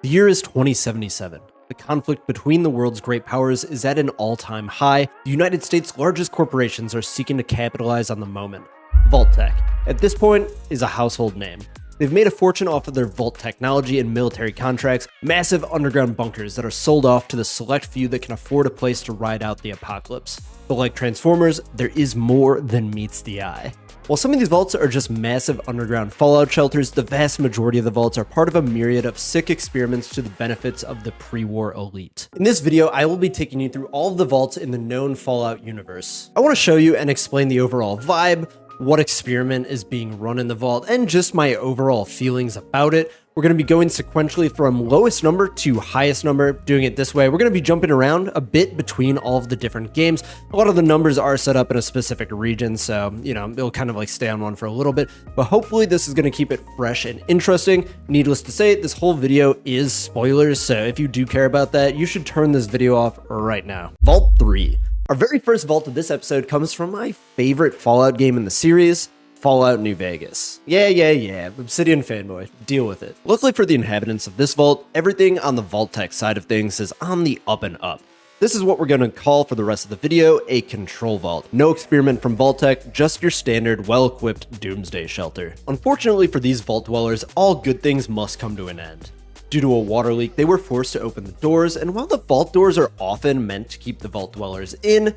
The year is 2077. The conflict between the world's great powers is at an all-time high. The United States' largest corporations are seeking to capitalize on the moment. Vault-Tec, at this point, is a household name. They've made a fortune off of their Vault technology and military contracts, massive underground bunkers that are sold off to the select few that can afford a place to ride out the apocalypse. But like Transformers, there is more than meets the eye. While some of these vaults are just massive underground fallout shelters, the vast majority of the vaults are part of a myriad of sick experiments to the benefits of the pre-war elite. In this video, I will be taking you through all of the vaults in the known Fallout universe. I want to show you and explain the overall vibe, what experiment is being run in the vault, and just my overall feelings about it. We're going to be going sequentially from lowest number to highest number, doing it this way. We're going to be jumping around a bit between all of the different games. A lot of the numbers are set up in a specific region, so, it'll kind of like stay on one for a little bit, but hopefully this is going to keep it fresh and interesting. Needless to say, this whole video is spoilers, so if you do care about that, you should turn this video off right now. Vault 3. Our very first vault of this episode comes from my favorite Fallout game in the series, Fallout New Vegas. Yeah, Obsidian fanboy, deal with it. Luckily for the inhabitants of this vault, everything on the Vault-Tec side of things is on the up and up. This is what we're going to call for the rest of the video a control vault. No experiment from Vault-Tec, just your standard well-equipped doomsday shelter. Unfortunately for these vault dwellers, all good things must come to an end. Due to a water leak, they were forced to open the doors, and while the vault doors are often meant to keep the vault dwellers in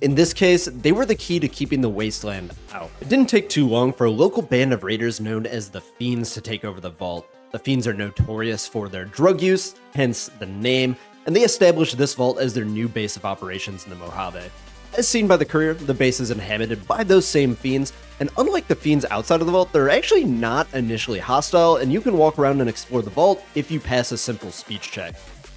this case, they were the key to keeping the wasteland out. It didn't take too long for a local band of raiders known as the Fiends to take over the vault. The Fiends are notorious for their drug use, hence the name, and they established this vault as their new base of operations in the Mojave. As seen by the Courier, the base is inhabited by those same Fiends, and unlike the Fiends outside of the vault, they're actually not initially hostile, and you can walk around and explore the vault if you pass a simple speech check.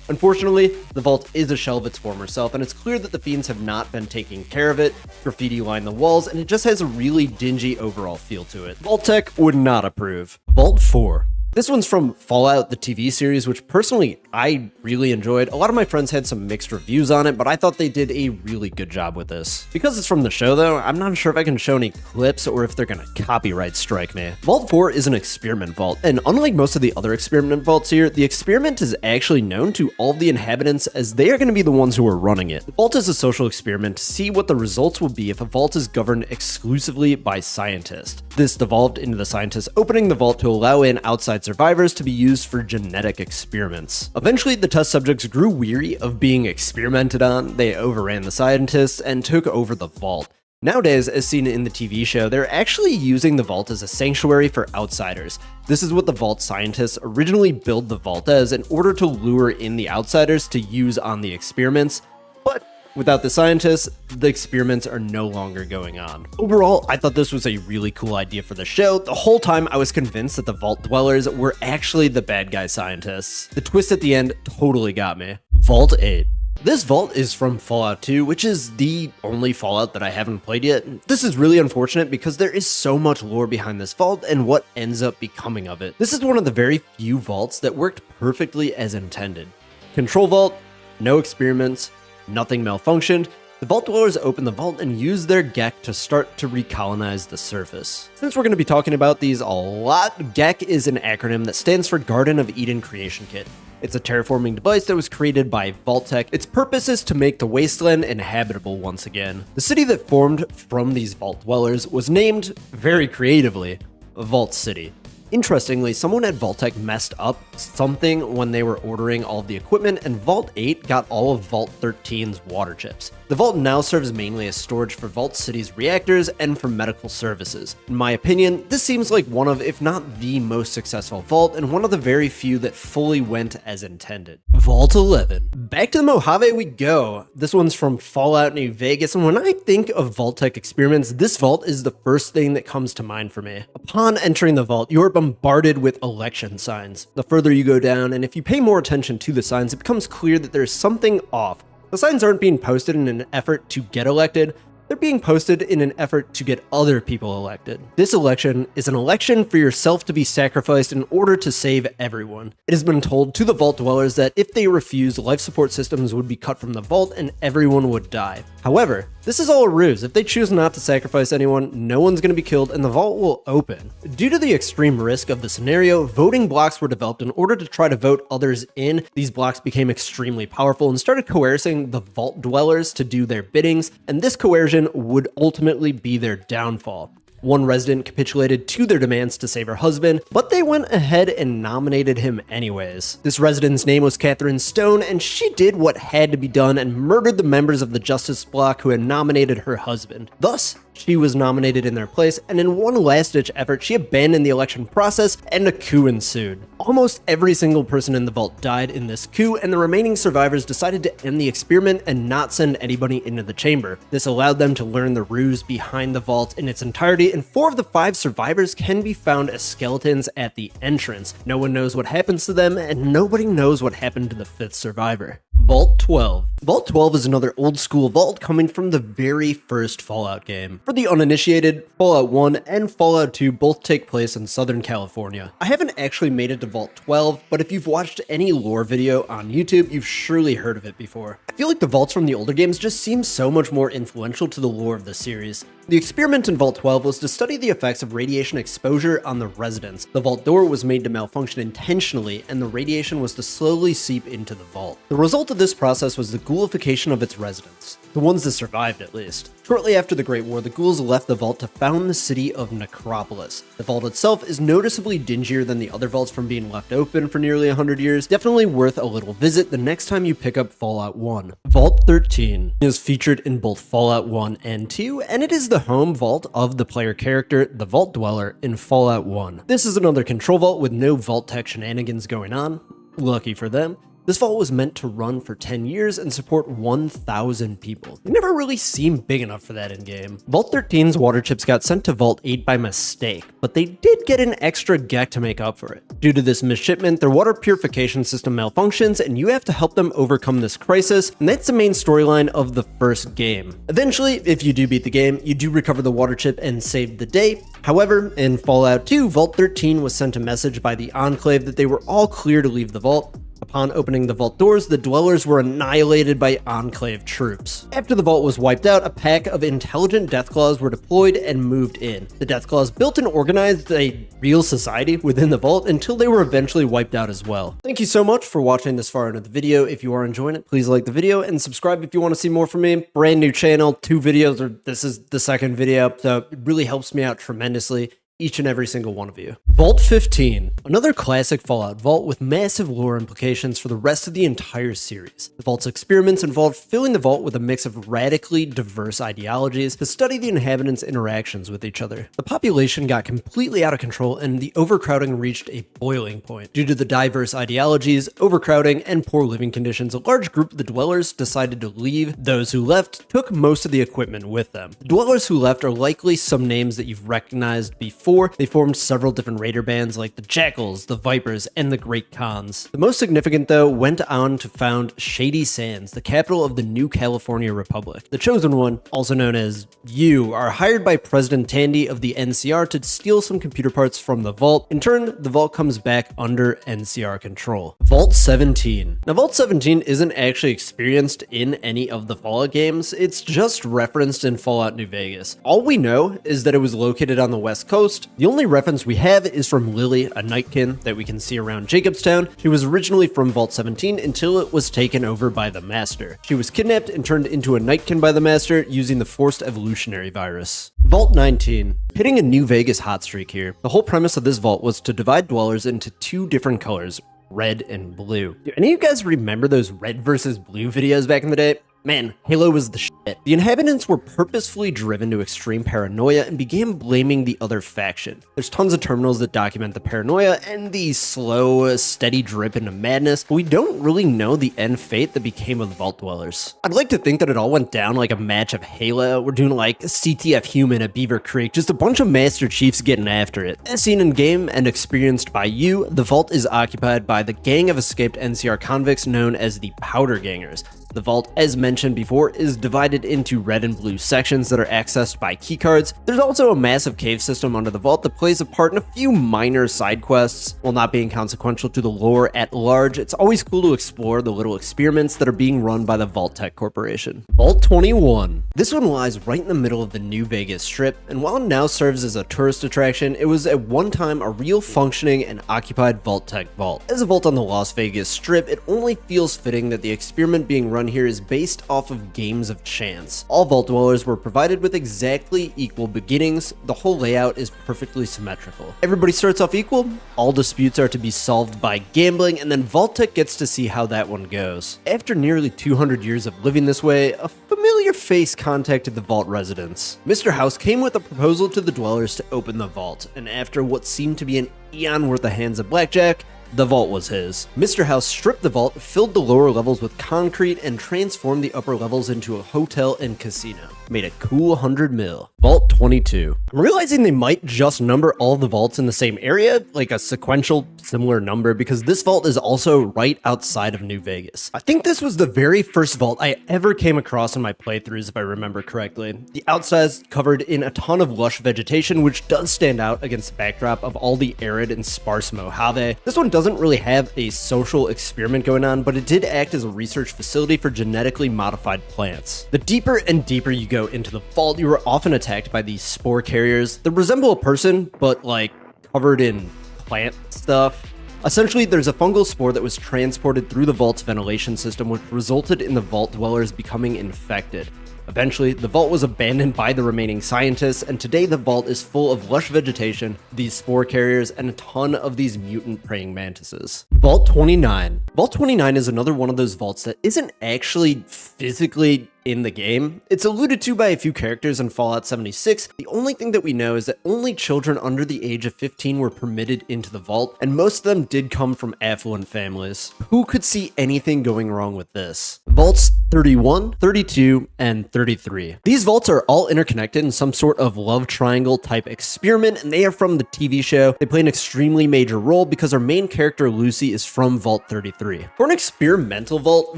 Unfortunately, the vault is a shell of its former self, and it's clear that the Fiends have not been taking care of it. Graffiti line the walls, and it just has a really dingy overall feel to it. Vault-Tec would not approve. Vault 4. This one's from Fallout, the TV series, which personally I really enjoyed. A lot of my friends had some mixed reviews on it, but I thought they did a really good job with this. Because it's from the show though, I'm not sure if I can show any clips or if they're gonna copyright strike me. Vault 4 is an experiment vault, and unlike most of the other experiment vaults here, the experiment is actually known to all of the inhabitants as they are gonna be the ones who are running it. The vault is a social experiment to see what the results will be if a vault is governed exclusively by scientists. This devolved into the scientists opening the vault to allow in outside survivors to be used for genetic experiments. Eventually, the test subjects grew weary of being experimented on, they overran the scientists, and took over the vault. Nowadays, as seen in the TV show, they're actually using the vault as a sanctuary for outsiders. This is what the vault scientists originally built the vault as in order to lure in the outsiders to use on the experiments, but without the scientists, the experiments are no longer going on. Overall, I thought this was a really cool idea for the show. The whole time I was convinced that the vault dwellers were actually the bad guy scientists. The twist at the end totally got me. Vault 8. This vault is from Fallout 2, which is the only Fallout that I haven't played yet. This is really unfortunate because there is so much lore behind this vault and what ends up becoming of it. This is one of the very few vaults that worked perfectly as intended. Control vault, no experiments, nothing malfunctioned. The vault dwellers open the vault and use their GAAAARY to start to recolonize the surface. Since we're going to be talking about these a lot, GAAAARY is an acronym that stands for Garden of Eden Creation Kit. It's a terraforming device that was created by Vault-Tec. Its purpose is to make the wasteland inhabitable once again. The city that formed from these vault dwellers was named, very creatively, Vault City. Interestingly, someone at Vault-Tec messed up something when they were ordering all of the equipment, and Vault 8 got all of Vault 13's water chips. The vault now serves mainly as storage for Vault City's reactors and for medical services. In my opinion, this seems like one of, if not the most successful vault, and one of the very few that fully went as intended. Vault 11. Back to the Mojave we go. This one's from Fallout New Vegas, and when I think of Vault-Tec experiments, this vault is the first thing that comes to mind for me. Upon entering the vault, you are bombarded with election signs. The further you go down, and if you pay more attention to the signs, it becomes clear that there's something off. The signs aren't being posted in an effort to get elected, They're being posted in an effort to get other people elected. This election is an election for yourself to be sacrificed in order to save everyone. It has been told to the Vault dwellers that if they refuse, life support systems would be cut from the Vault and everyone would die. However, this is all a ruse. If they choose not to sacrifice anyone, no one's going to be killed and the Vault will open. Due to the extreme risk of the scenario, voting blocks were developed in order to try to vote others in. These blocks became extremely powerful and started coercing the Vault dwellers to do their biddings, and this coercion would ultimately be their downfall. One resident capitulated to their demands to save her husband, but they went ahead and nominated him anyways. This resident's name was Catherine Stone, and she did what had to be done and murdered the members of the Justice Bloc who had nominated her husband. Thus, she was nominated in their place, and in one last-ditch effort, she abandoned the election process and a coup ensued. Almost every single person in the Vault died in this coup, and the remaining survivors decided to end the experiment and not send anybody into the chamber. This allowed them to learn the ruse behind the Vault in its entirety, and 4 of the 5 survivors can be found as skeletons at the entrance. No one knows what happens to them, and nobody knows what happened to the 5th survivor. Vault 12. Vault 12 is another old-school vault coming from the very first Fallout game. For the uninitiated, Fallout 1 and Fallout 2 both take place in Southern California. I haven't actually made it to Vault 12, but if you've watched any lore video on YouTube, you've surely heard of it before. I feel like the vaults from the older games just seem so much more influential to the lore of the series. The experiment in Vault 12 was to study the effects of radiation exposure on the residents. The vault door was made to malfunction intentionally, and the radiation was to slowly seep into the vault. The result of this process was the ghoulification of its residents. The ones that survived, at least. Shortly after the Great War, the ghouls left the vault to found the city of Necropolis. The vault itself is noticeably dingier than the other vaults from being left open for nearly 100 years. Definitely worth a little visit the next time you pick up Fallout 1. Vault 13 is featured in both Fallout 1 and 2, and it is the home vault of the player character, the Vault Dweller, in Fallout 1. This is another control vault with no Vault-Tec shenanigans going on. Lucky for them. This vault was meant to run for 10 years and support 1,000 people. They never really seemed big enough for that in-game. Vault 13's water chips got sent to Vault 8 by mistake, but they did get an extra GEC to make up for it. Due to this misshipment, their water purification system malfunctions, and you have to help them overcome this crisis, and that's the main storyline of the first game. Eventually, if you do beat the game, you do recover the water chip and save the day. However, in Fallout 2, Vault 13 was sent a message by the Enclave that they were all clear to leave the vault. Upon opening the vault doors, the dwellers were annihilated by Enclave troops. After the vault was wiped out, a pack of intelligent Deathclaws were deployed and moved in. The Deathclaws built and organized a real society within the vault until they were eventually wiped out as well. Thank you so much for watching this far into the video. If you are enjoying it, please like the video and subscribe if you want to see more from me. Brand new channel, 2 videos, or this is the 2nd video, so it really helps me out tremendously. Each and every single one of you. Vault 15, another classic Fallout vault with massive lore implications for the rest of the entire series. The vault's experiments involved filling the vault with a mix of radically diverse ideologies to study the inhabitants' interactions with each other. The population got completely out of control and the overcrowding reached a boiling point. Due to the diverse ideologies, overcrowding, and poor living conditions, a large group of the dwellers decided to leave. Those who left took most of the equipment with them. The dwellers who left are likely some names that you've recognized before. They formed several different raider bands like the Jackals, the Vipers, and the Great Khans. The most significant, though, went on to found Shady Sands, the capital of the New California Republic. The Chosen One, also known as you, are hired by President Tandy of the NCR to steal some computer parts from the vault. In turn, the vault comes back under NCR control. Vault 17. Now, Vault 17 isn't actually experienced in any of the Fallout games. It's just referenced in Fallout New Vegas. All we know is that it was located on the West Coast. The only reference we have is from Lily, a Nightkin that we can see around Jacobstown. She was originally from Vault 17 until it was taken over by the Master. She was kidnapped and turned into a Nightkin by the Master using the forced evolutionary virus. Vault 19. Hitting a New Vegas hot streak here. The whole premise of this vault was to divide dwellers into 2 different colors, red and blue. Do any of you guys remember those red versus blue videos back in the day? Man, Halo was the shit. The inhabitants were purposefully driven to extreme paranoia and began blaming the other faction. There's tons of terminals that document the paranoia and the slow, steady drip into madness, but we don't really know the end fate that became of the Vault Dwellers. I'd like to think that it all went down like a match of Halo. We're doing like CTF Human at Beaver Creek, just a bunch of Master Chiefs getting after it. As seen in game and experienced by you, the vault is occupied by the gang of escaped NCR convicts known as the Powder Gangers. The vault, as mentioned before, is divided into red and blue sections that are accessed by keycards. There's also a massive cave system under the vault that plays a part in a few minor side quests. While not being consequential to the lore at large, it's always cool to explore the little experiments that are being run by the Vault-Tec Corporation. Vault 21. This one lies right in the middle of the New Vegas Strip, and while it now serves as a tourist attraction, it was at one time a real functioning and occupied Vault-Tec vault. As a vault on the Las Vegas Strip, it only feels fitting that the experiment being run here is based off of games of chance. All vault dwellers were provided with exactly equal beginnings. The whole layout is perfectly symmetrical. Everybody starts off equal, all disputes are to be solved by gambling, and then Vault-Tec gets to see how that one goes. After nearly 200 years of living this way, a familiar face contacted the vault residents. Mr. House came with a proposal to the dwellers to open the vault, and after what seemed to be an eon worth of hands of blackjack, the vault was his. Mr. House stripped the vault, filled the lower levels with concrete, and transformed the upper levels into a hotel and casino. Made a cool 100 mil. Vault 22. I'm realizing they might just number all the vaults in the same area, like a sequential similar number, because this vault is also right outside of New Vegas. I think this was the very first vault I ever came across in my playthroughs, if I remember correctly. The outside is covered in a ton of lush vegetation, which does stand out against the backdrop of all the arid and sparse Mojave. This one doesn't really have a social experiment going on, but it did act as a research facility for genetically modified plants. The deeper and deeper you go into the vault, you are often attacked by these spore carriers that resemble a person, but like covered in plant stuff. Essentially, there's a fungal spore that was transported through the vault's ventilation system, which resulted in the vault dwellers becoming infected. Eventually, the vault was abandoned by the remaining scientists, and today the vault is full of lush vegetation, these spore carriers, and a ton of these mutant praying mantises. Vault 29. Vault 29 is another one of those vaults that isn't actually physically in the game. It's alluded to by a few characters in Fallout 76. The only thing that we know is that only children under the age of 15 were permitted into the vault, and most of them did come from affluent families. Who could see anything going wrong with this? Vaults 31, 32, and 33. These vaults are all interconnected in some sort of love triangle type experiment, and they are from the TV show. They play an extremely major role because our main character Lucy is from Vault 33. For an experimental vault,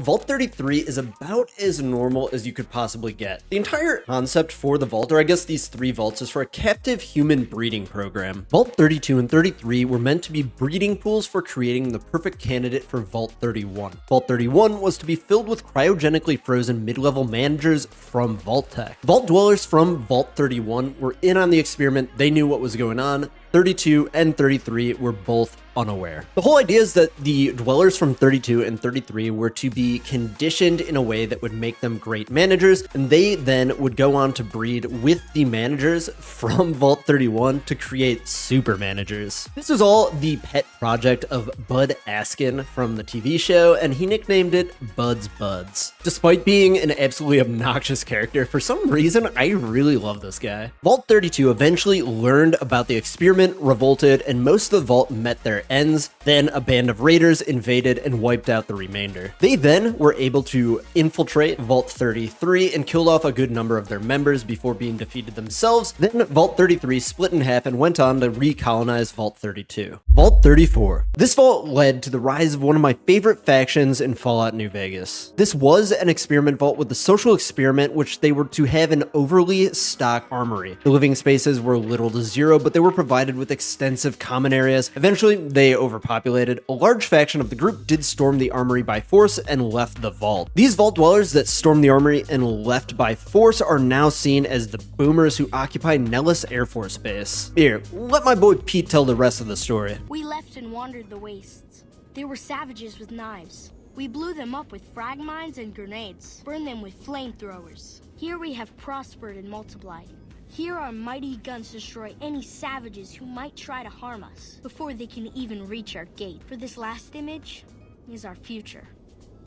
Vault 33 is about as normal as you could possibly get. The entire concept for the vault, or I guess these three vaults, is for a captive human breeding program. Vault 32 and 33 were meant to be breeding pools for creating the perfect candidate for Vault 31. Vault 31 was to be filled with cryogenically frozen mid-level managers from Vault-Tec. Vault dwellers from Vault 31 were in on the experiment, they knew what was going on. 32 and 33 were both unaware. The whole idea is that the dwellers from 32 and 33 were to be conditioned in a way that would make them great managers, and they then would go on to breed with the managers from Vault 31 to create super managers. This was all the pet project of Bud Askin from the TV show, and he nicknamed it Bud's Buds. Despite being an absolutely obnoxious character, for some reason I really love this guy. Vault 32 eventually learned about the experiment, revolted, and most of the vault met their ends. Then a band of raiders invaded and wiped out the remainder. They then were able to infiltrate Vault 33 and killed off a good number of their members before being defeated themselves. Then Vault 33 split in half and went on to recolonize Vault 32. Vault 34. This vault led to the rise of one of my favorite factions in Fallout New Vegas. This was an experiment vault with the social experiment, which they were to have an overly stocked armory. The living spaces were little to zero, but they were provided with extensive common areas. Eventually, they overpopulated. A large faction of the group did storm the armory by force and left the vault. These vault dwellers that stormed the armory and left by force are now seen as the boomers who occupy Nellis Air Force Base. Here, let my boy Pete tell the rest of the story. We left and wandered the wastes. They were savages with knives. We blew them up with frag mines and grenades, burned them with flamethrowers. Here we have prospered and multiplied. Here our mighty guns destroy any savages who might try to harm us before they can even reach our gate. For this last image is our future.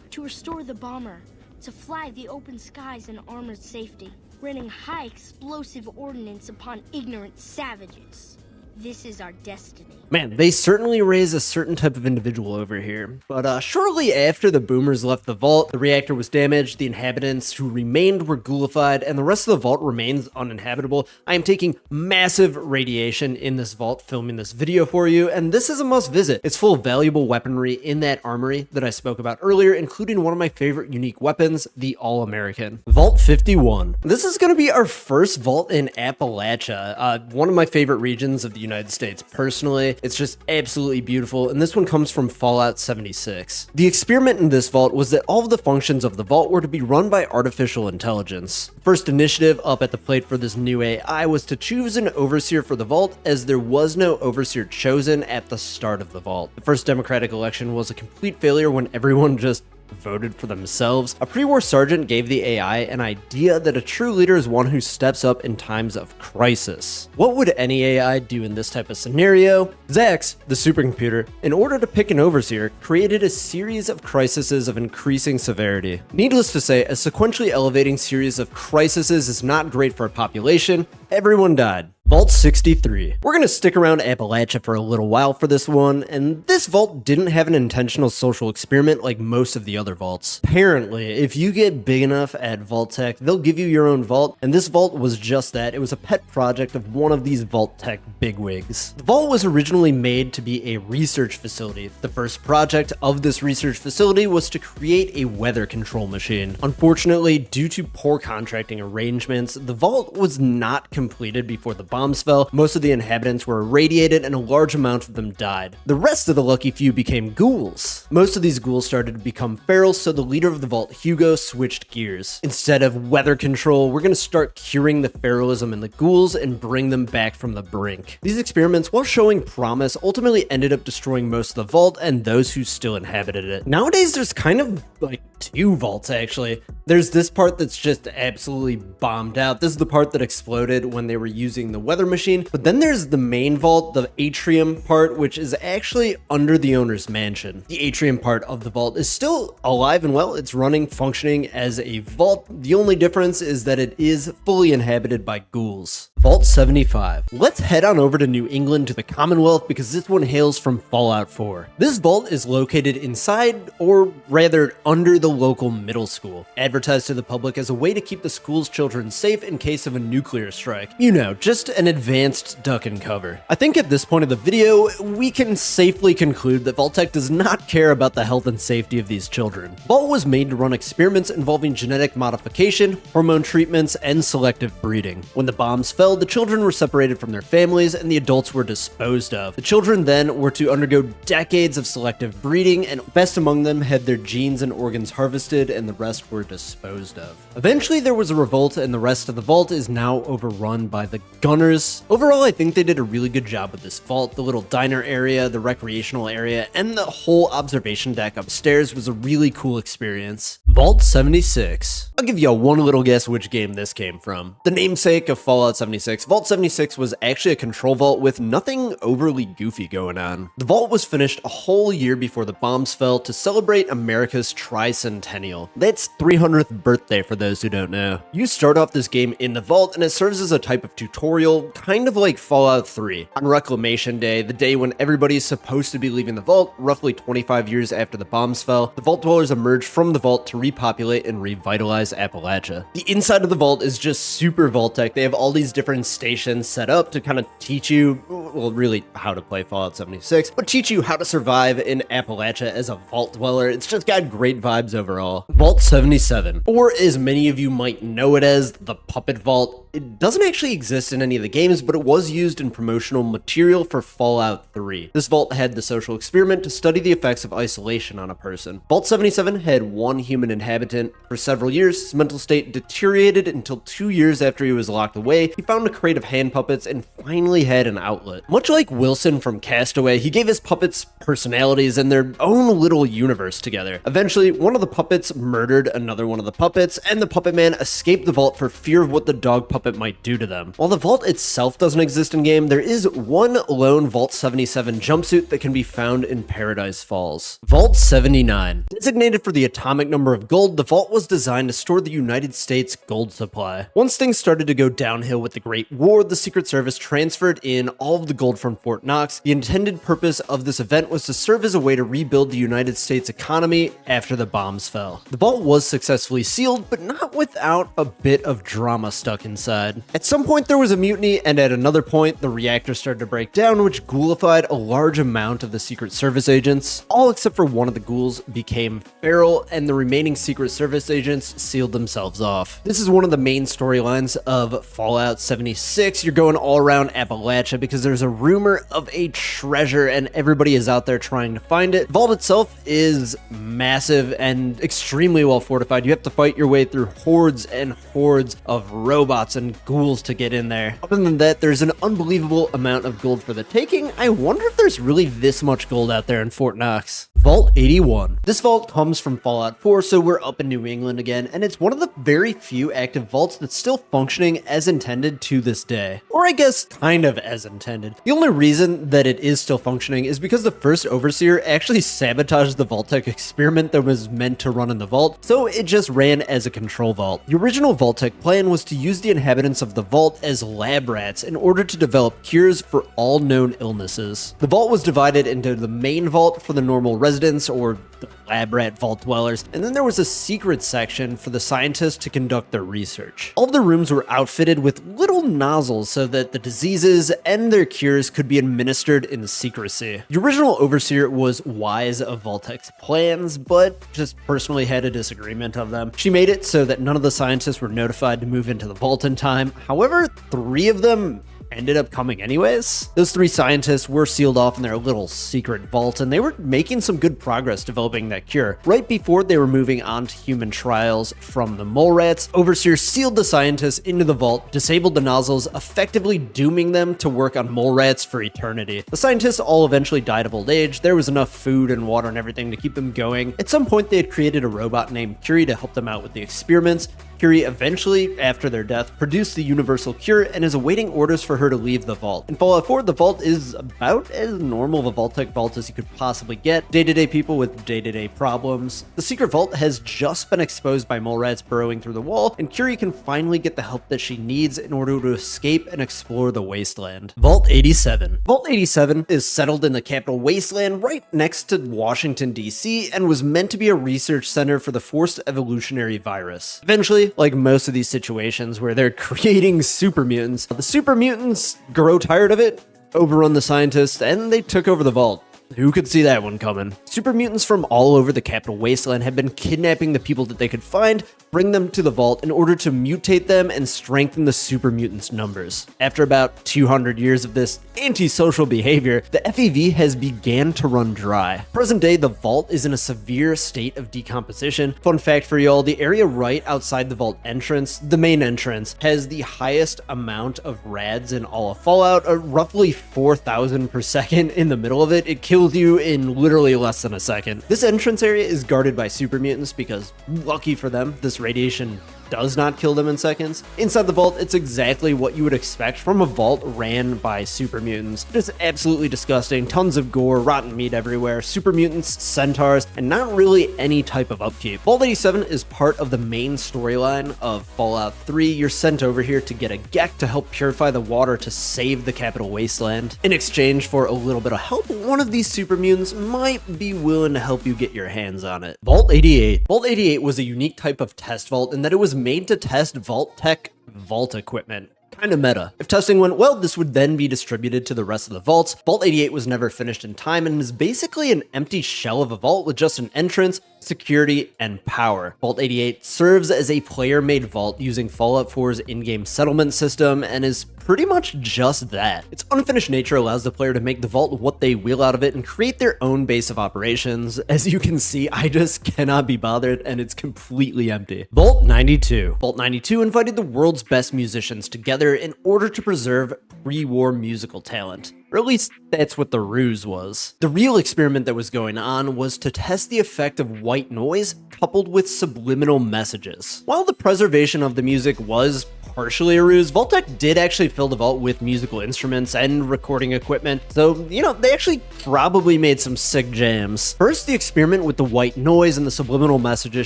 To restore the bomber, to fly the open skies in armored safety, raining high explosive ordnance upon ignorant savages. This is our destiny. Man, they certainly raise a certain type of individual over here. But shortly after the boomers left the vault, the reactor was damaged, the inhabitants who remained were ghoulified, and the rest of the vault remains uninhabitable. I am taking massive radiation in this vault, filming this video for you, and this is a must visit. It's full of valuable weaponry in that armory that I spoke about earlier, including one of my favorite unique weapons, the All-American. Vault 51. This is going to be our first vault in Appalachia, one of my favorite regions of the United States personally. It's just absolutely beautiful, and this one comes from Fallout 76. The experiment in this vault was that all of the functions of the vault were to be run by artificial intelligence. First initiative up at the plate for this new AI was to choose an overseer for the vault, as there was no overseer chosen at the start of the vault. The first democratic election was a complete failure when everyone just voted for themselves. A pre-war sergeant gave the AI an idea that a true leader is one who steps up in times of crisis. What would any AI do in this type of scenario? Zax, the supercomputer, in order to pick an overseer, created a series of crises of increasing severity. Needless to say, a sequentially elevating series of crises is not great for a population. Everyone died. Vault 63. We're gonna stick around Appalachia for a little while for this one, and this vault didn't have an intentional social experiment like most of the other vaults. Apparently, if you get big enough at Vault-Tec, they'll give you your own vault, and this vault was just that. It was a pet project of one of these Vault-Tec bigwigs. The vault was originally made to be a research facility. The first project of this research facility was to create a weather control machine. Unfortunately, due to poor contracting arrangements, the vault was not completed before the bombs fell. Most of the inhabitants were irradiated and a large amount of them died. The rest of the lucky few became ghouls. Most of these ghouls started to become feral, so the leader of the vault, Hugo, switched gears. Instead of weather control, we're gonna start curing the feralism in the ghouls and bring them back from the brink. These experiments, while showing promise, ultimately ended up destroying most of the vault and those who still inhabited it. Nowadays, there's kind of like two vaults actually. There's this part that's just absolutely bombed out. This is the part that exploded when they were using the weather machine. But then there's the main vault, the atrium part, which is actually under the owner's mansion. The atrium part of the vault is still alive and well. It's running, functioning as a vault. The only difference is that it is fully inhabited by ghouls. Vault 75. Let's head on over to New England to the Commonwealth because this one hails from Fallout 4. This vault is located inside, or rather under the local middle school, advertised to the public as a way to keep the school's children safe in case of a nuclear strike. You know, just an advanced duck and cover. I think at this point of the video, we can safely conclude that Vault-Tec does not care about the health and safety of these children. Vault was made to run experiments involving genetic modification, hormone treatments, and selective breeding. When the bombs fell, the children were separated from their families and the adults were disposed of. The children then were to undergo decades of selective breeding, and best among them had their genes and organs harvested and the rest were disposed of. Eventually there was a revolt and the rest of the vault is now overrun by the Gunners. Overall, I think they did a really good job with this vault. The little diner area, the recreational area, and the whole observation deck upstairs was a really cool experience. Vault 76. I'll give you one little guess which game this came from. The namesake of Fallout 76, Vault 76 was actually a control vault with nothing overly goofy going on. The vault was finished a whole year before the bombs fell to celebrate America's tricentennial. That's 300th birthday for those who don't know. You start off this game in the vault and it serves as a type of tutorial, kind of like Fallout 3. On Reclamation Day, the day when everybody's supposed to be leaving the vault, roughly 25 years after the bombs fell, the vault dwellers emerge from the vault to repopulate and revitalize Appalachia. The inside of the vault is just super Vault-Tec. They have all these different stations set up to kind of teach you, well, really how to play Fallout 76, but teach you how to survive in Appalachia as a vault dweller. It's just got great vibes overall. Vault 77, or as many of you might know it as, the Puppet Vault. It doesn't actually exist in any of the games, but it was used in promotional material for Fallout 3. This vault had the social experiment to study the effects of isolation on a person. Vault 77 had one human inhabitant. For several years, his mental state deteriorated until 2 years after he was locked away. He found a crate of hand puppets and finally had an outlet. Much like Wilson from Castaway, he gave his puppets personalities and their own little universe together. Eventually, one of the puppets murdered another one of the puppets, and the puppet man escaped the vault for fear of what the dog puppet what it might do to them. While the vault itself doesn't exist in-game, there is one lone Vault 77 jumpsuit that can be found in Paradise Falls. Vault 79. Designated for the atomic number of gold, the vault was designed to store the United States gold supply. Once things started to go downhill with the Great War, the Secret Service transferred in all of the gold from Fort Knox. The intended purpose of this event was to serve as a way to rebuild the United States economy after the bombs fell. The vault was successfully sealed, but not without a bit of drama stuck inside. At some point there was a mutiny, and at another point the reactor started to break down, which ghoulified a large amount of the Secret Service agents. All except for one of the ghouls became feral, and the remaining Secret Service agents sealed themselves off. This is one of the main storylines of Fallout 76. You're going all around Appalachia because there's a rumor of a treasure and everybody is out there trying to find it. The vault itself is massive and extremely well fortified. You have to fight your way through hordes and hordes of robots and ghouls to get in there. Other than that, there's an unbelievable amount of gold for the taking. I wonder if there's really this much gold out there in Fort Knox. Vault 81. This vault comes from Fallout 4, so we're up in New England again, and it's one of the very few active vaults that's still functioning as intended to this day. Or I guess kind of as intended. The only reason that it is still functioning is because the first Overseer actually sabotaged the Vault-Tec experiment that was meant to run in the vault, so it just ran as a control vault. The original Vault-Tec plan was to use the inhabitants of the vault as lab rats in order to develop cures for all known illnesses. The vault was divided into the main vault for the normal residents, or the lab rat vault dwellers, and then there was a secret section for the scientists to conduct their research. All of the rooms were outfitted with little nozzles so that the diseases and their cures could be administered in secrecy. The original Overseer was wise of Vault-Tec's plans, but just personally had a disagreement of them. She made it so that none of the scientists were notified to move into the vault in time. However, 3 of them ended up coming anyways. Those 3 scientists were sealed off in their little secret vault, and they were making some good progress developing that cure. Right before they were moving on to human trials from the mole rats, Overseer sealed the scientists into the vault, disabled the nozzles, effectively dooming them to work on mole rats for eternity. The scientists all eventually died of old age. There was enough food and water and everything to keep them going. At some point they had created a robot named Curie to help them out with the experiments. Curie eventually, after their death, produced the universal cure and is awaiting orders for her to leave the vault. In Fallout 4, the vault is about as normal of a Vault-Tec vault as you could possibly get. Day-to-day people with day-to-day problems. The secret vault has just been exposed by mole rats burrowing through the wall, and Curie can finally get the help that she needs in order to escape and explore the wasteland. Vault 87. Vault 87 is settled in the Capital Wasteland right next to Washington, D.C., and was meant to be a research center for the forced evolutionary virus. Eventually, like most of these situations where they're creating super mutants, the super mutants grow tired of it, overrun the scientists, and they took over the vault. Who could see that one coming? Super mutants from all over the Capital Wasteland have been kidnapping the people that they could find, bring them to the vault in order to mutate them and strengthen the super mutants' numbers. After about 200 years of this antisocial behavior, the FEV has began to run dry. Present day, the vault is in a severe state of decomposition. Fun fact for y'all, the area right outside the vault entrance, the main entrance, has the highest amount of rads in all of Fallout, roughly 4,000 per second in the middle of it. It kills you in literally less than a second. This entrance area is guarded by super mutants because, lucky for them, this radiation does not kill them in seconds. Inside the vault, it's exactly what you would expect from a vault ran by super mutants. Just absolutely disgusting, tons of gore, rotten meat everywhere, super mutants, centaurs, and not really any type of upkeep. Vault 87 is part of the main storyline of Fallout 3. You're sent over here to get a Gek to help purify the water to save the Capital Wasteland. In exchange for a little bit of help, one of these super mutants might be willing to help you get your hands on it. Vault 88. Vault 88 was a unique type of test vault in that it was made to test Vault-Tec vault equipment. Kind of meta. If testing went well, this would then be distributed to the rest of the vaults. Vault 88 was never finished in time and is basically an empty shell of a vault with just an entrance, security, and power. Vault 88 serves as a player-made vault using Fallout 4's in-game settlement system and is pretty much just that. Its unfinished nature allows the player to make the vault what they will out of it and create their own base of operations. As you can see, I just cannot be bothered and it's completely empty. Vault 92. Vault 92 invited the world's best musicians together in order to preserve pre-war musical talent. Or at least that's what the ruse was. The real experiment that was going on was to test the effect of white noise coupled with subliminal messages. While the preservation of the music was partially a ruse. Vault-Tec did actually fill the vault with musical instruments and recording equipment, so, you know, they actually probably made some sick jams. First, the experiment with the white noise and the subliminal messages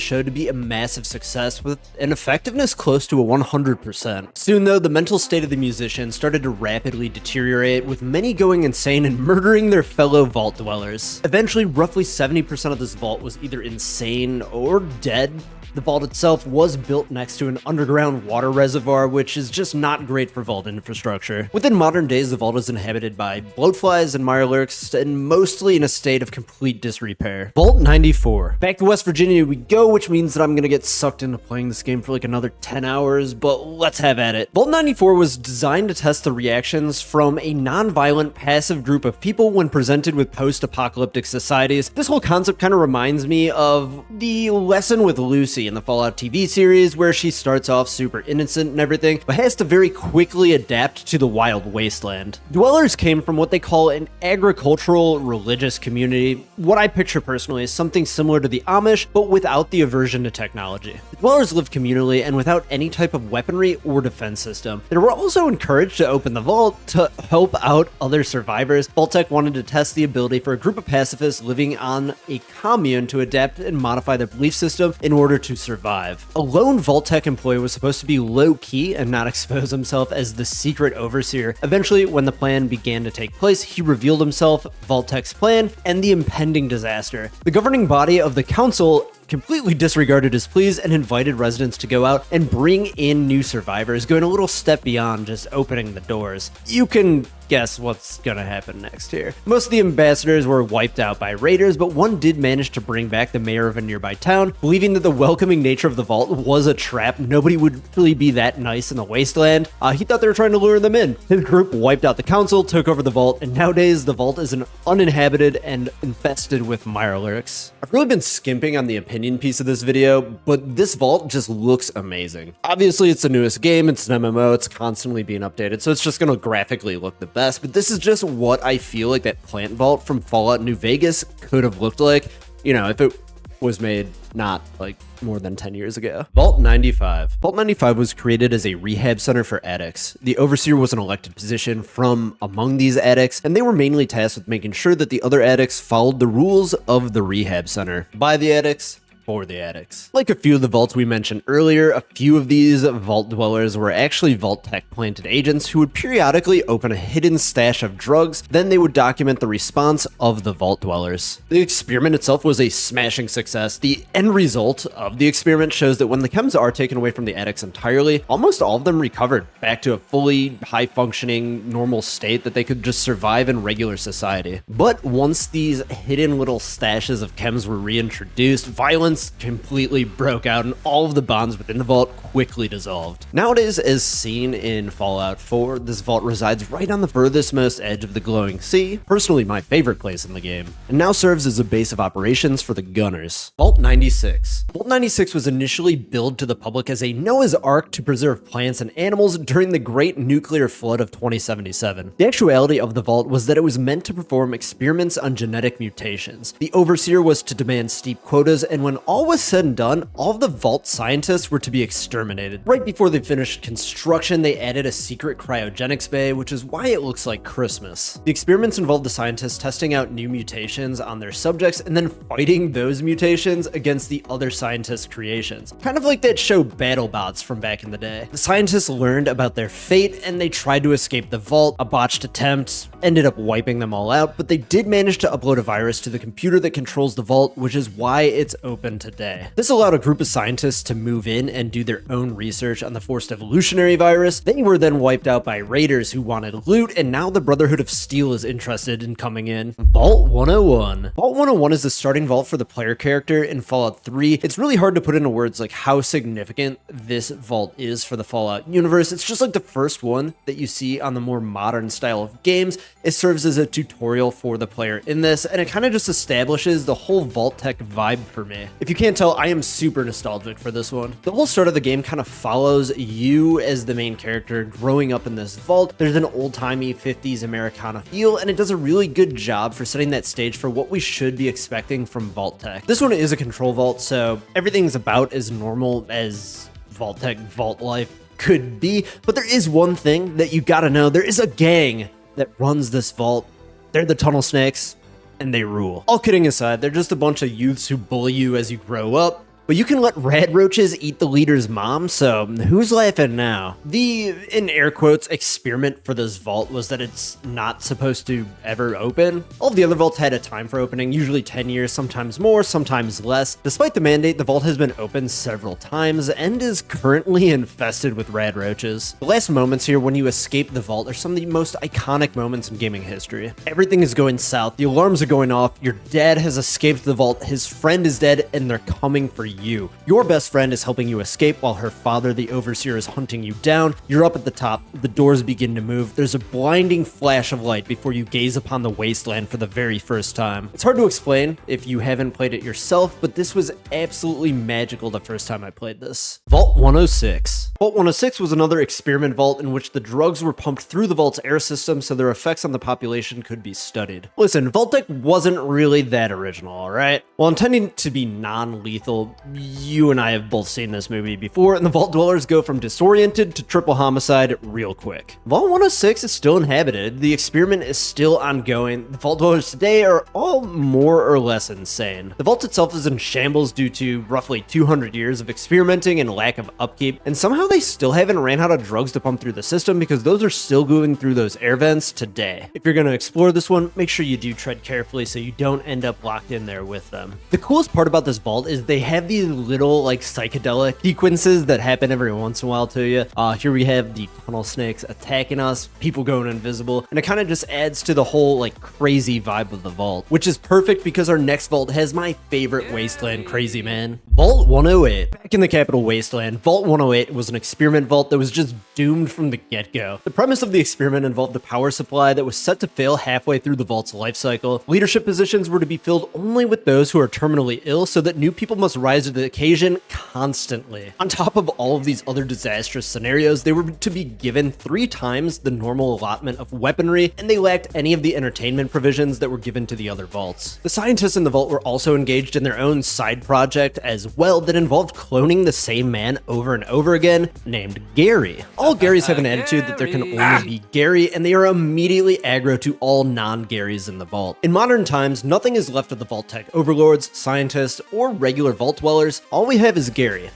showed to be a massive success with an effectiveness close to a 100%. Soon, though, the mental state of the musicians started to rapidly deteriorate, with many going insane and murdering their fellow vault dwellers. Eventually, roughly 70% of this vault was either insane or dead. The vault itself was built next to an underground water reservoir, which is just not great for vault infrastructure. Within modern days, the vault is inhabited by bloatflies and mirelurks, and mostly in a state of complete disrepair. Vault 94. Back to West Virginia we go, which means that I'm gonna get sucked into playing this game for like another 10 hours, but let's have at it. Vault 94 was designed to test the reactions from a non-violent, passive group of people when presented with post-apocalyptic societies. This whole concept kind of reminds me of the lesson with Lucy in the Fallout TV series, where she starts off super innocent and everything, but has to very quickly adapt to the wild wasteland. Dwellers came from what they call an agricultural religious community. What I picture personally is something similar to the Amish, but without the aversion to technology. The dwellers lived communally and without any type of weaponry or defense system. They were also encouraged to open the vault to help out other survivors. Vault-Tec wanted to test the ability for a group of pacifists living on a commune to adapt and modify their belief system in order to survive. A lone Vault-Tec employee was supposed to be low-key and not expose himself as the secret overseer. Eventually, when the plan began to take place, he revealed himself, Vault-Tec's plan, and the impending disaster. The governing body of the council completely disregarded his pleas and invited residents to go out and bring in new survivors, going a little step beyond just opening the doors. You can guess what's gonna happen next here. Most of the ambassadors were wiped out by raiders, but one did manage to bring back the mayor of a nearby town, believing that the welcoming nature of the vault was a trap. Nobody would really be that nice in the wasteland. He thought they were trying to lure them in. His group wiped out the council, took over the vault, and nowadays the vault is uninhabited and infested with mirelurks. I've really been skimping on the opinion piece of this video, but this vault just looks amazing. Obviously, it's the newest game, it's an MMO, it's constantly being updated, so it's just gonna graphically look the best. But this is just what I feel like that plant vault from Fallout New Vegas could have looked like, you know, if it was made not like more than 10 years ago. Vault 95. Vault 95 was created as a rehab center for addicts. The overseer was an elected position from among these addicts, and they were mainly tasked with making sure that the other addicts followed the rules of the rehab center. By the addicts, for the addicts. Like a few of the vaults we mentioned earlier, a few of these vault dwellers were actually Vault-Tec planted agents who would periodically open a hidden stash of drugs, then they would document the response of the vault dwellers. The experiment itself was a smashing success. The end result of the experiment shows that when the chems are taken away from the addicts entirely, almost all of them recovered back to a fully high-functioning, normal state that they could just survive in regular society. But once these hidden little stashes of chems were reintroduced, violence completely broke out and all of the bonds within the vault quickly dissolved. Nowadays, as seen in Fallout 4, this vault resides right on the furthest most edge of the glowing sea, personally my favorite place in the game, and now serves as a base of operations for the Gunners. Vault 96. Vault 96 was initially billed to the public as a Noah's Ark to preserve plants and animals during the Great Nuclear Flood of 2077. The actuality of the vault was that it was meant to perform experiments on genetic mutations. The overseer was to demand steep quotas, and when all was said and done, all of the vault scientists were to be exterminated. Right before they finished construction, they added a secret cryogenics bay, which is why it looks like Christmas. The experiments involved the scientists testing out new mutations on their subjects and then fighting those mutations against the other scientists' creations. Kind of like that show BattleBots from back in the day. The scientists learned about their fate and they tried to escape the vault. A botched attempt ended up wiping them all out, but they did manage to upload a virus to the computer that controls the vault, which is why it's open today. This allowed a group of scientists to move in and do their own research on the forced evolutionary virus. They were then wiped out by raiders who wanted loot, and now the Brotherhood of Steel is interested in coming in. Vault 101. Vault 101 is the starting vault for the player character in Fallout 3. It's really hard to put into words like how significant this vault is for the Fallout universe. It's just like the first one that you see on the more modern style of games. It serves as a tutorial for the player in this, and it kind of just establishes the whole Vault-Tec vibe for me. If you can't tell, I am super nostalgic for this one. The whole start of the game kind of follows you as the main character growing up in this vault. There's an old-timey 50s Americana feel, and it does a really good job for setting that stage for what we should be expecting from Vault-Tec. This one is a control vault, so everything's about as normal as Vault-Tec vault life could be, but there is one thing that you gotta know. There is a gang that runs this vault. They're the Tunnel Snakes, and they rule. All kidding aside, they're just a bunch of youths who bully you as you grow up, but you can let rad roaches eat the leader's mom, so who's laughing now? The, in air quotes, experiment for this vault was that it's not supposed to ever open. All of the other vaults had a time for opening, usually 10 years, sometimes more, sometimes less. Despite the mandate, the vault has been opened several times and is currently infested with rad roaches. The last moments here when you escape the vault are some of the most iconic moments in gaming history. Everything is going south, the alarms are going off, your dad has escaped the vault, his friend is dead, and they're coming for you. Your best friend is helping you escape while her father, the Overseer, is hunting you down. You're up at the top, the doors begin to move. There's a blinding flash of light before you gaze upon the wasteland for the very first time. It's hard to explain if you haven't played it yourself, but this was absolutely magical the first time I played this. Vault 106. Vault 106 was another experiment vault in which the drugs were pumped through the vault's air system so their effects on the population could be studied. Listen, Vault-Tec wasn't really that original, alright? While intending to be non-lethal, you and I have both seen this movie before, and the Vault Dwellers go from disoriented to triple homicide real quick. Vault 106 is still inhabited, the experiment is still ongoing, the Vault Dwellers today are all more or less insane. The vault itself is in shambles due to roughly 200 years of experimenting and lack of upkeep, and somehow they still haven't ran out of drugs to pump through the system because those are still going through those air vents today. If you're going to explore this one, make sure you do tread carefully so you don't end up locked in there with them. The coolest part about this vault is they have these little like psychedelic sequences that happen every once in a while to you. Here we have the Tunnel Snakes attacking us, people going invisible, and it kind of just adds to the whole like crazy vibe of the vault, which is perfect because our next vault has my favorite wasteland crazy man. Vault 108. Back in the capital wasteland, Vault 108 was an experiment vault that was just doomed from the get-go. The premise of the experiment involved a power supply that was set to fail halfway through the vault's life cycle. Leadership positions were to be filled only with those who are terminally ill so that new people must rise to the occasion constantly. On top of all of these other disastrous scenarios, they were to be given 3 times the normal allotment of weaponry, and they lacked any of the entertainment provisions that were given to the other vaults. The scientists in the vault were also engaged in their own side project as well that involved cloning the same man over and over again, named Gary. All Garys have an attitude that there can only be Gary, and they are immediately aggro to all non-Garys in the vault. In modern times, nothing is left of the Vault-Tec overlords, scientists, or regular vault dwellers. All we have is Gary.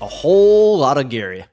A whole lot of Gary.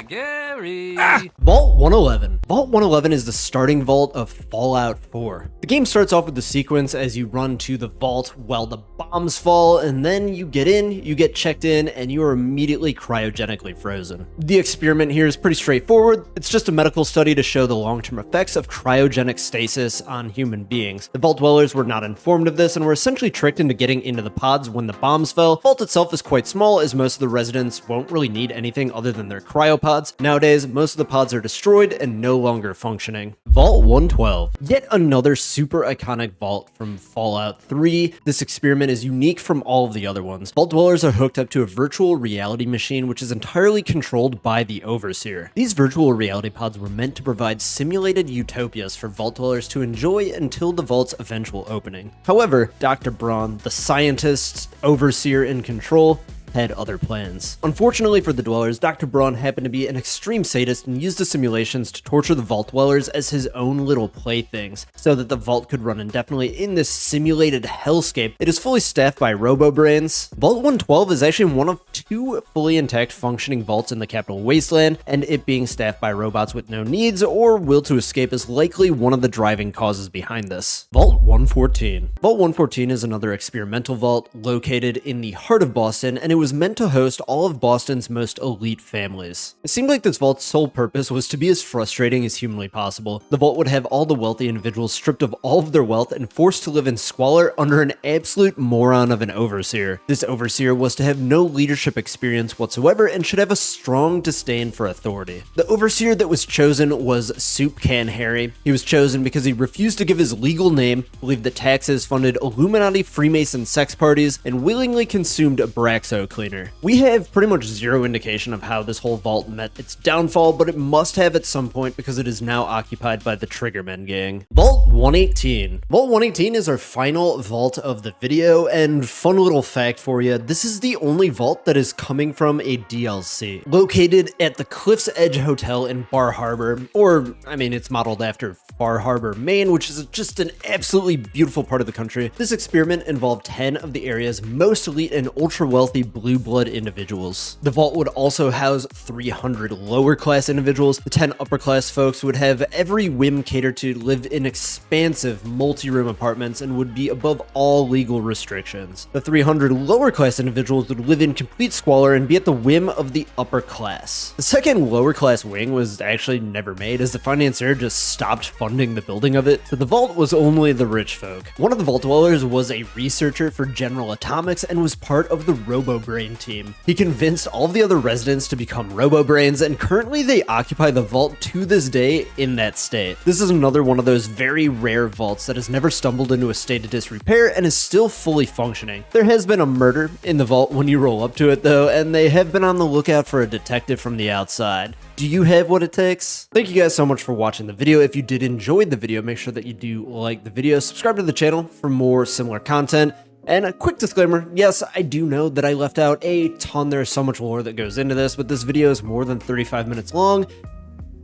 Gary! Vault 111. Vault 111 is the starting vault of Fallout 4. The game starts off with the sequence as you run to the vault while the bombs fall, and then you get in, you get checked in, and you are immediately cryogenically frozen. The experiment here is pretty straightforward. It's just a medical study to show the long-term effects of cryogenic stasis on human beings. The vault dwellers were not informed of this and were essentially tricked into getting into the pods when the bombs fell. The vault itself is quite small as most of the residents won't really need anything other than their cryopods. Nowadays, most of the pods are destroyed and no longer functioning. Vault 112. Yet another super iconic vault from Fallout 3. This experiment is unique from all of the other ones. Vault dwellers are hooked up to a virtual reality machine which is entirely controlled by the Overseer. These virtual reality pods were meant to provide simulated utopias for vault dwellers to enjoy until the vault's eventual opening. However, Dr. Braun, the scientist, Overseer in control, had other plans. Unfortunately for the dwellers, Dr. Braun happened to be an extreme sadist and used the simulations to torture the vault dwellers as his own little playthings, so that the vault could run indefinitely in this simulated hellscape. It is fully staffed by robo-brains. Vault 112 is actually one of 2 fully intact functioning vaults in the capital wasteland, and it being staffed by robots with no needs or will to escape is likely one of the driving causes behind this. Vault 114. Vault 114 is another experimental vault located in the heart of Boston, and it was meant to host all of Boston's most elite families. It seemed like this vault's sole purpose was to be as frustrating as humanly possible. The vault would have all the wealthy individuals stripped of all of their wealth and forced to live in squalor under an absolute moron of an Overseer. This Overseer was to have no leadership experience whatsoever and should have a strong disdain for authority. The Overseer that was chosen was Soup Can Harry. He was chosen because he refused to give his legal name, believed that taxes funded Illuminati Freemason sex parties, and willingly consumed Abraxo cleaner. We have pretty much zero indication of how this whole vault met its downfall, but it must have at some point because it is now occupied by the Triggermen gang. Vault 118. Vault 118 is our final vault of the video, and fun little fact for you, this is the only vault that is coming from a DLC. Located at the Cliffs Edge Hotel in Bar Harbor, or, I mean, it's modeled after Bar Harbor, Maine, which is just an absolutely beautiful part of the country. This experiment involved 10 of the area's most elite and ultra-wealthy blue blood individuals. The vault would also house 300 lower-class individuals. The 10 upper-class folks would have every whim catered to, live in expansive multi-room apartments, and would be above all legal restrictions. The 300 lower-class individuals would live in complete squalor and be at the whim of the upper class. The second lower-class wing was actually never made, as the financier just stopped funding the building of it, so the vault was only the rich folk. One of the vault dwellers was a researcher for General Atomics and was part of the RoboBrain team. He convinced all of the other residents to become RoboBrains, and currently they occupy the vault to this day in that state. This is another one of those very rare vaults that has never stumbled into a state of disrepair and is still fully functioning. There has been a murder in the vault when you roll up to it though, and they have been on the lookout for a detective from the outside. Do you have what it takes? Thank you guys so much for watching the video. If you did enjoy the video, make sure that you do like the video, subscribe to the channel for more similar content. And a quick disclaimer, yes, I do know that I left out a ton. There's so much lore that goes into this, but this video is more than 35 minutes long,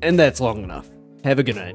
and that's long enough. Have a good night.